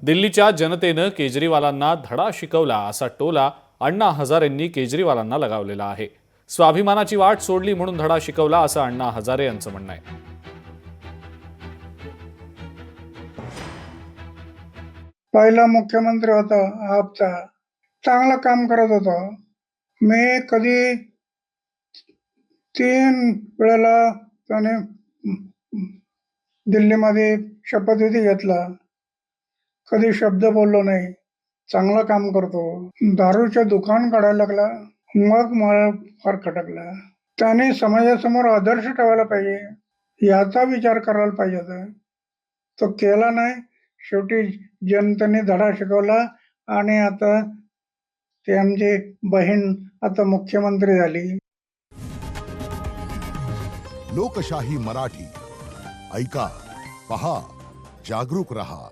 दिल्लीच्या जनतेनं केजरीवालांना धडा शिकवला असा टोला अण्णा हजारेंनी केजरीवालांना लगावलेला आहे। स्वाभिमानाची वाट सोडली म्हणून धडा शिकवला असं अण्णा हजारे यांचं म्हणणं आहे। पहिला मुख्यमंत्री होता आपचा, चांगलं काम करत होता। मी कधी 3 वेळेला त्याने दिल्लीमध्ये शपथविधी घेतला, कधी शब्द बोललो नाही। चांगलं काम करतो। दारूचे दुकान काढायला लागला, मग मला फार खटकला। त्याने समाजासमोर आदर्श ठेवायला पाहिजे, याचा विचार करायला पाहिजे होता। तो केला नाही। शेवटी जनतेने धडा शिकवला आणि आता ते आमची बहीण आता मुख्यमंत्री झाली। लोकशाही मराठी ऐका, पहा, जागरूक रहा।